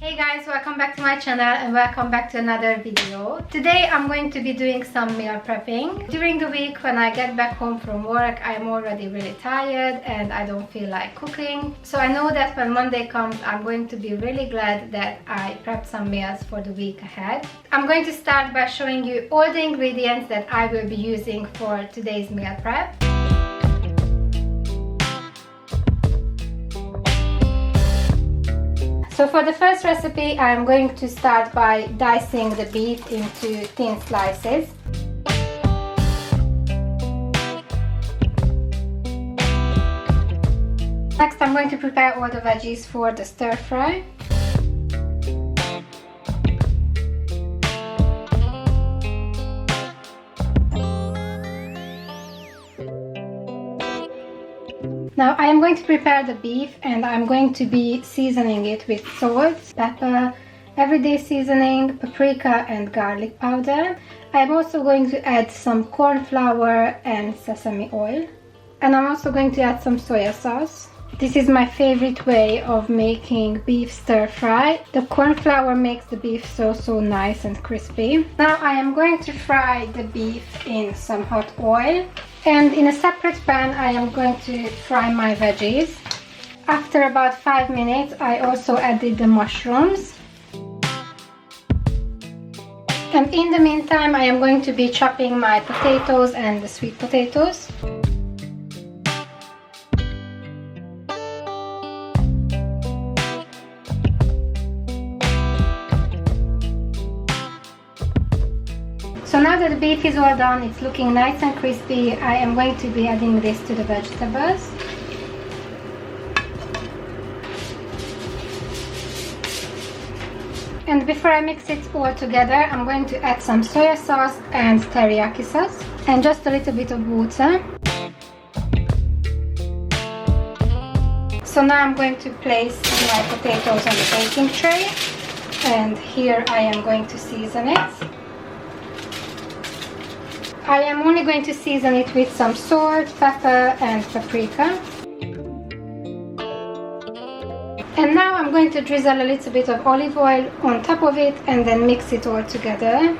Hey guys, welcome back to my channel and welcome back to another video. Today I'm going to be doing some meal prepping. During the week when I get back home from work, I'm already really tired and I don't feel like cooking. So I know that when Monday comes, I'm going to be really glad that I prepped some meals for the week ahead. I'm going to start by showing you all the ingredients that I will be using for today's meal prep. So for the first recipe, I'm going to start by dicing the beef into thin slices. Next, I'm going to prepare all the veggies for the stir fry. Now I am going to prepare the beef and I'm going to be seasoning it with salt, pepper, everyday seasoning, paprika and garlic powder. I am also going to add some corn flour and sesame oil. And I'm also going to add some soya sauce. This is my favorite way of making beef stir fry. The corn flour makes the beef so nice and crispy. Now I am going to fry the beef in some hot oil. And in a separate pan, I am going to fry my veggies. After about 5 minutes, I also added the mushrooms. And in the meantime, I am going to be chopping my potatoes and the sweet potatoes. So now that the beef is all done, it's looking nice and crispy, I am going to be adding this to the vegetables. And before I mix it all together, I'm going to add some soya sauce and teriyaki sauce and just a little bit of water. So now I'm going to place my potatoes on the baking tray, and here I am going to season it. I am only going to season it with some salt, pepper and paprika. And now I'm going to drizzle a little bit of olive oil on top of it and then mix it all together.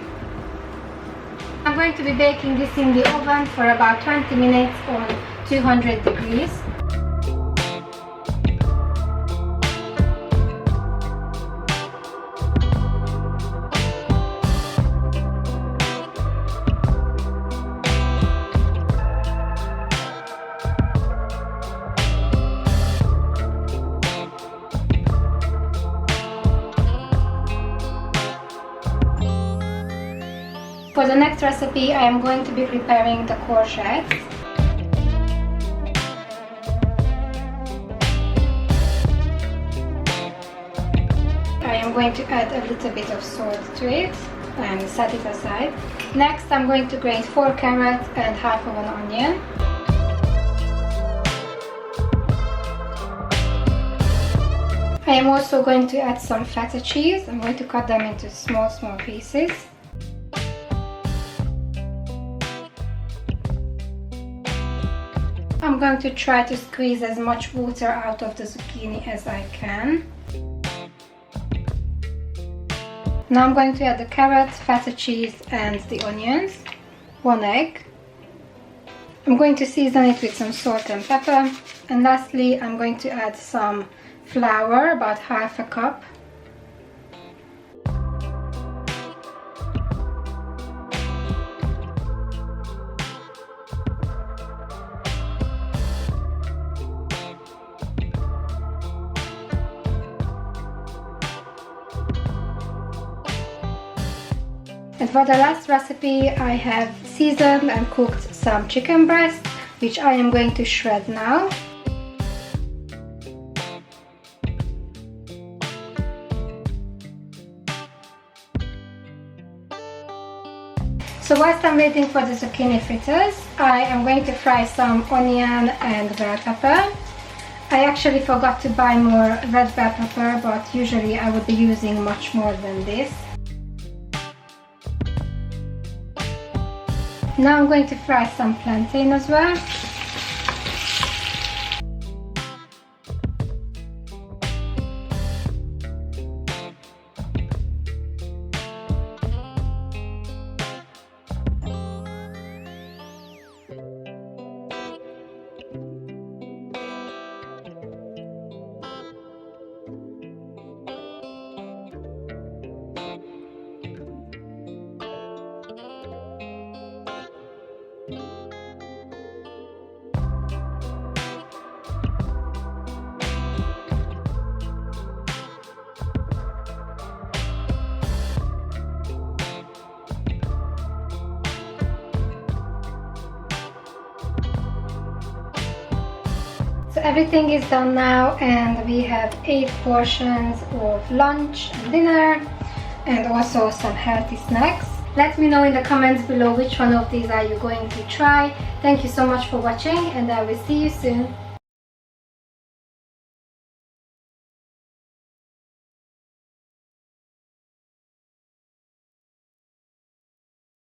I'm going to be baking this in the oven for about 20 minutes on 200 degrees. For the next recipe, I am going to be preparing the courgettes. I am going to add a little bit of salt to it and set it aside. Next, I'm going to grate 4 carrots and half of an onion. I am also going to add some feta cheese. I'm going to cut them into small pieces. I'm going to try to squeeze as much water out of the zucchini as I can. Now I'm going to add the carrots, feta cheese and the onions. 1 egg. I'm going to season it with some salt and pepper. And lastly, I'm going to add some flour, about half a cup. And for the last recipe, I have seasoned and cooked some chicken breast, which I am going to shred now. So whilst I'm waiting for the zucchini fritters, I am going to fry some onion and bell pepper. I actually forgot to buy more red bell pepper, but usually I would be using much more than this. Now I'm going to fry some plantain as well. everything is done now, and we have 8 portions of lunch and dinner, and also some healthy snacks. Let me know in the comments below which one of these are you going to try. Thank you so much for watching, and I will see you soon.